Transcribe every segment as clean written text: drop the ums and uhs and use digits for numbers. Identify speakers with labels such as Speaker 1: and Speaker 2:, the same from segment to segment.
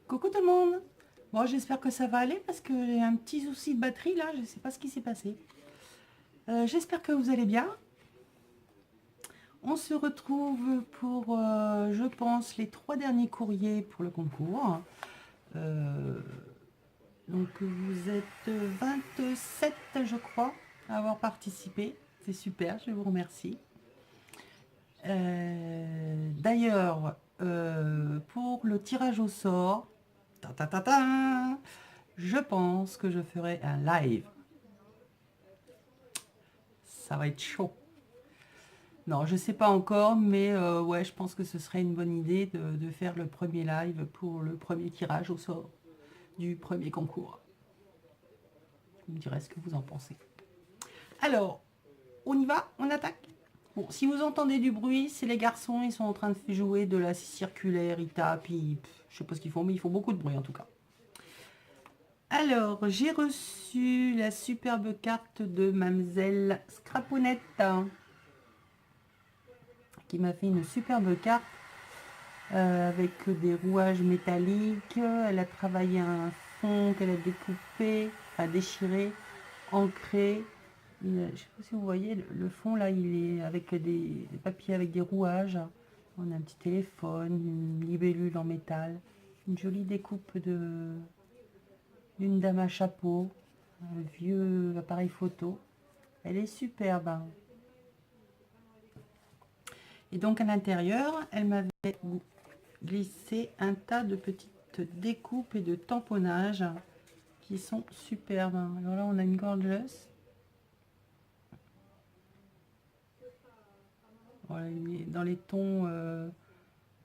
Speaker 1: Coucou tout le monde. Bon, j'espère que ça va aller parce que j'ai un petit souci de batterie là, je ne sais pas ce qui s'est passé. J'espère que vous allez bien. On se retrouve pour, je pense, les 3 derniers courriers pour le concours. Euh, donc vous êtes 27, je crois, à avoir participé. C'est super, je vous remercie. D'ailleurs, pour le tirage au sort, ta, ta, ta, ta, je pense que je ferai un live. Ça va être chaud. Non, je sais pas encore, mais ouais, je pense que ce serait une bonne idée de faire le premier live pour le premier tirage au sort du premier concours. Vous me direz ce que vous en pensez. Alors, on y va, on attaque. Bon, si vous entendez du bruit, c'est les garçons, ils sont en train de jouer de la circulaire, ils tapent, je sais pas ce qu'ils font, mais ils font beaucoup de bruit en tout cas. Alors, j'ai reçu la superbe carte de Mademoiselle Scrapounette qui m'a fait une superbe carte avec des rouages métalliques. Elle a travaillé un fond qu'elle a découpé, enfin déchiré, ancré. Je ne sais pas si vous voyez, le fond là, il est avec des papiers avec des rouages. On a un petit téléphone, une libellule en métal, une jolie découpe d'une dame à chapeau, un vieux appareil photo. Elle est superbe, hein. Et donc à l'intérieur, elle m'avait glisser un tas de petites découpes et de tamponnages qui sont superbes. Alors là, on a une gorgeous. Voilà, dans les tons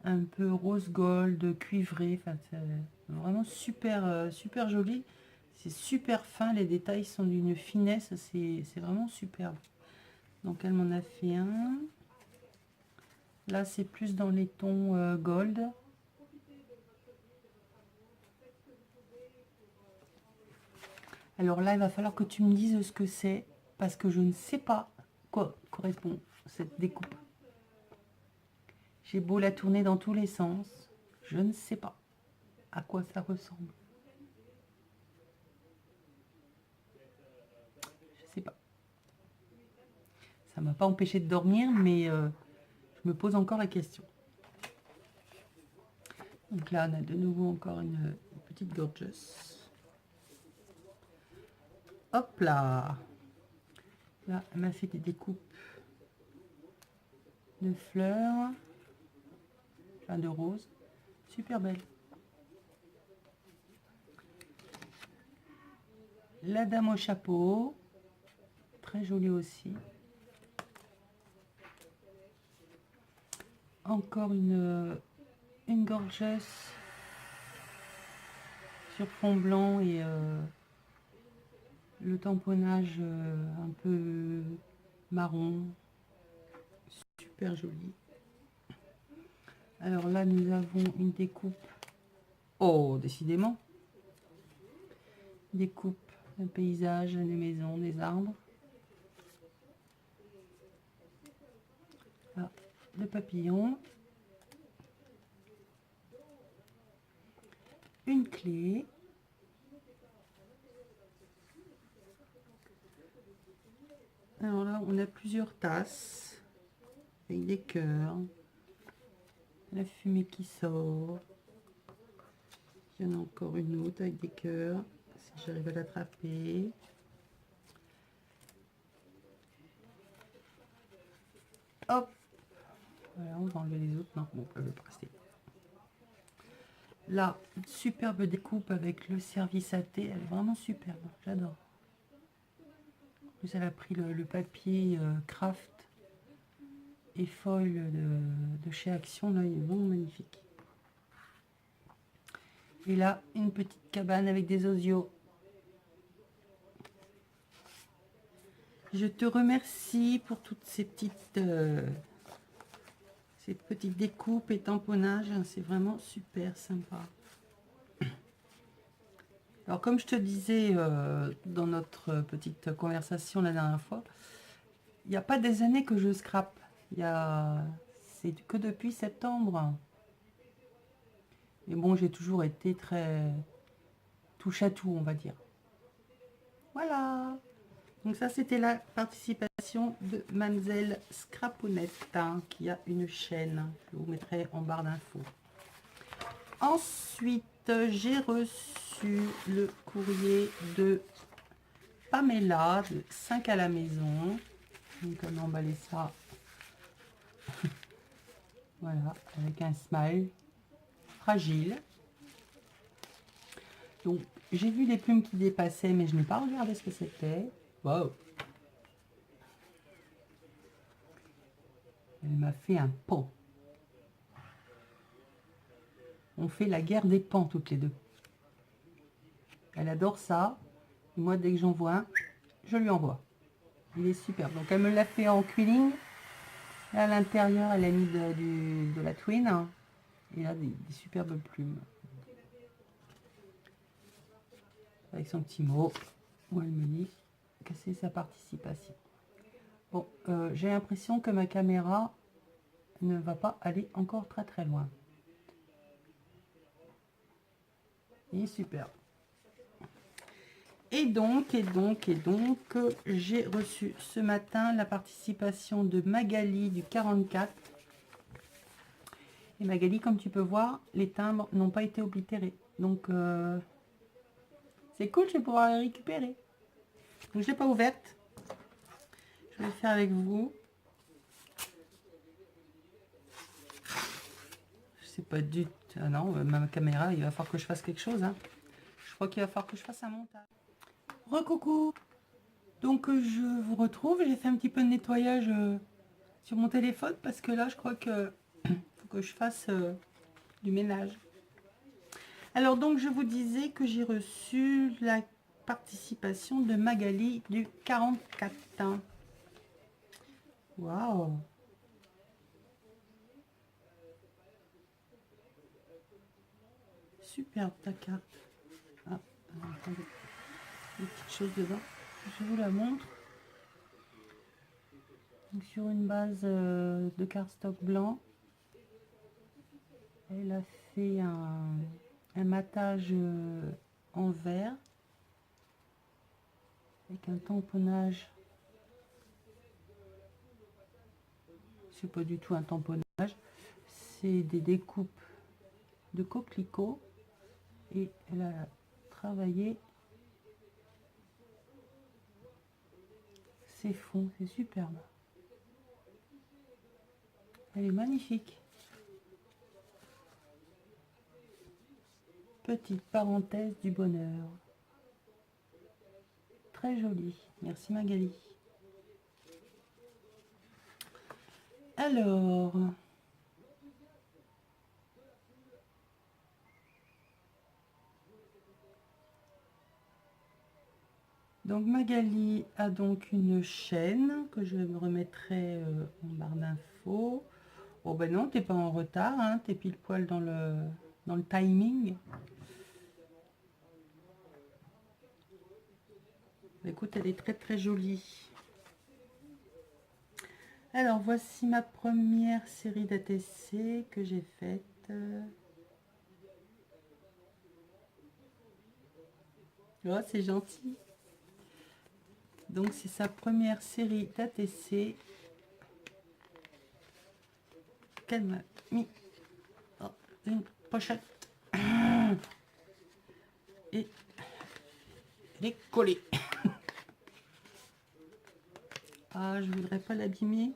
Speaker 1: un peu rose gold, cuivré. Enfin, c'est vraiment super, super joli. C'est super fin. Les détails sont d'une finesse. C'est vraiment superbe. Donc, elle m'en a fait un. Là, c'est plus dans les tons gold. Alors là, il va falloir que tu me dises ce que c'est, parce que je ne sais pas quoi correspond cette découpe. J'ai beau la tourner dans tous les sens, je ne sais pas à quoi ça ressemble. Je sais pas. Ça m'a pas empêché de dormir, mais je me pose encore la question. Donc là, on a de nouveau encore une petite gorgeous. Hop là. Là, elle m'a fait des découpes de fleurs, enfin de roses. Super belle. La dame au chapeau, très jolie aussi. Encore une gorgeous sur fond blanc et le tamponnage un peu marron, super joli. Alors là, nous avons une découpe. Oh, décidément. Découpe d'un paysage, des maisons, des arbres. Là, le papillon. Une clé. Alors là, on a plusieurs tasses avec des cœurs. La fumée qui sort. Il y en a encore une autre avec des cœurs. Si j'arrive à l'attraper. Hop. Voilà, on va enlever les autres. Non, bon, je vais pas rester. Là, une superbe découpe avec le service à thé. Elle est vraiment superbe. J'adore. En plus, elle a pris le papier craft et foil de chez Action. Là, il est vraiment magnifique. Et là, une petite cabane avec des osios. Je te remercie pour toutes ces petites découpes et tamponnages. C'est vraiment super sympa. Alors, comme je te disais dans notre petite conversation la dernière fois, il n'y a pas des années que je scrape. C'est que depuis septembre. Mais bon, j'ai toujours été très touche à tout, on va dire. Voilà. Donc ça, c'était la participation de Mademoiselle Scrapounette, hein, qui a une chaîne. Je vous mettrai en barre d'infos. Ensuite, j'ai reçu le courrier de Pamela de 5 à la maison. Donc on a emballé ça. Voilà, avec un smile fragile. Donc j'ai vu les plumes qui dépassaient, mais je n'ai pas regardé ce que c'était. Wow. Elle m'a fait un pan. On fait la guerre des pans toutes les deux. Elle adore ça. Et moi, dès que j'en vois un, je lui envoie. Il est super. Donc elle me l'a fait en quilling. Là, à l'intérieur, elle a mis de la twin. Hein. Et là, des superbes plumes. Avec son petit mot, où elle me dit que c'est sa participation. Bon, j'ai l'impression que ma caméra ne va pas aller encore très très loin. Il est super. Et donc, j'ai reçu ce matin la participation de Magali du 44. Et Magali, comme tu peux voir, les timbres n'ont pas été oblitérés. Donc, c'est cool, je vais pouvoir les récupérer. Donc, je ne l'ai pas ouverte. Je vais le faire avec vous. Je sais pas du tout. Ah non, ma caméra, il va falloir que je fasse quelque chose. Hein. Je crois qu'il va falloir que je fasse un montage. Recoucou. Donc, je vous retrouve. J'ai fait un petit peu de nettoyage sur mon téléphone parce que là, je crois que faut que je fasse du ménage. Alors, donc, je vous disais que j'ai reçu la participation de Magali du 44. Waouh! Superbe ta carte. Ah, attendez. Une petite chose dedans. Je vous la montre. Donc, sur une base de cardstock blanc. Elle a fait un matage en verre. Avec un tamponnage. C'est pas du tout un tamponnage. C'est des découpes de coquelicots. Et elle a travaillé ses fonds, c'est superbe. Elle est magnifique. Petite parenthèse du bonheur. Très jolie. Merci Magali. Alors, donc Magali a donc une chaîne que je me remettrai en barre d'infos. Oh ben non, t'es pas en retard, hein, t'es pile poil dans le timing. Écoute, elle est très très jolie. Alors voici ma première série d'ATC que j'ai faite. Oh, c'est gentil. Donc c'est sa première série d'ATC qu'elle m'a mis dans une pochette. Et elle est collée. Ah, je voudrais pas l'abîmer.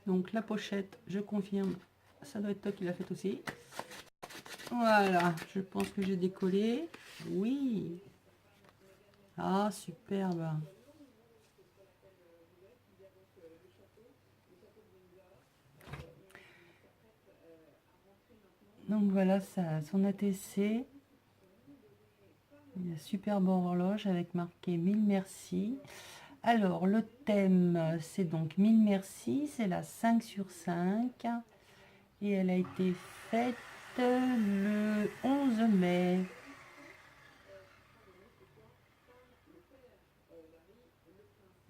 Speaker 1: Donc la pochette, je confirme, ça doit être toi qui l'as faite aussi. Voilà, je pense que j'ai décollé. Oui. Ah, superbe. Donc voilà, ça, son ATC. Une superbe horloge avec marqué 1000 merci. Alors, le thème, c'est donc 1000 merci. C'est la 5 sur 5. Et elle a été faite le 11 mai.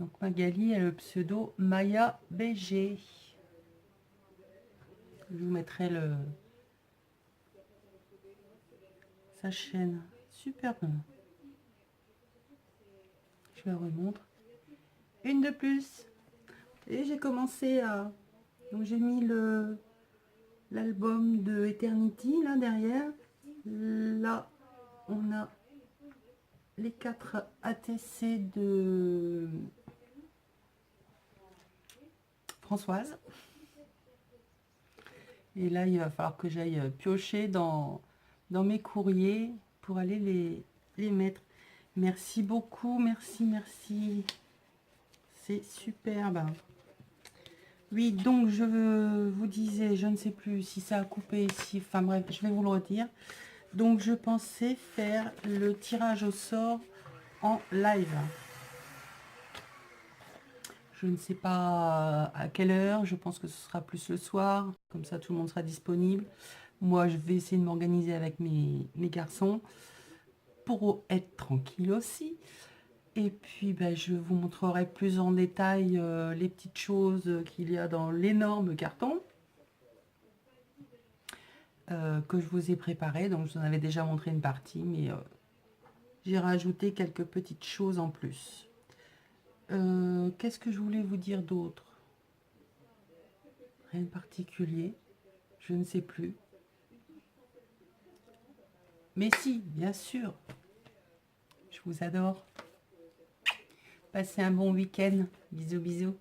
Speaker 1: Donc Magali a le pseudo Maya BG. Je vous mettrai sa chaîne. Superbe. Je la remontre. Une de plus. Et j'ai commencé à... Donc j'ai mis l'album de Eternity là derrière. Là, on a les 4 ATC de Françoise. Et là, il va falloir que j'aille piocher dans mes courriers pour aller les mettre. Merci beaucoup, merci, merci. C'est superbe. Oui, donc je vous disais, je ne sais plus si ça a coupé, si, enfin bref, je vais vous le redire. Donc je pensais faire le tirage au sort en live. Je ne sais pas à quelle heure, je pense que ce sera plus le soir, comme ça tout le monde sera disponible. Moi, je vais essayer de m'organiser avec mes garçons pour être tranquille aussi. Et puis, ben, je vous montrerai plus en détail les petites choses qu'il y a dans l'énorme carton que je vous ai préparé. Donc, je vous en avais déjà montré une partie, mais j'ai rajouté quelques petites choses en plus. Qu'est-ce que je voulais vous dire d'autre? Rien de particulier. Je ne sais plus. Mais si, bien sûr. Je vous adore. Passez un bon week-end. Bisous, bisous.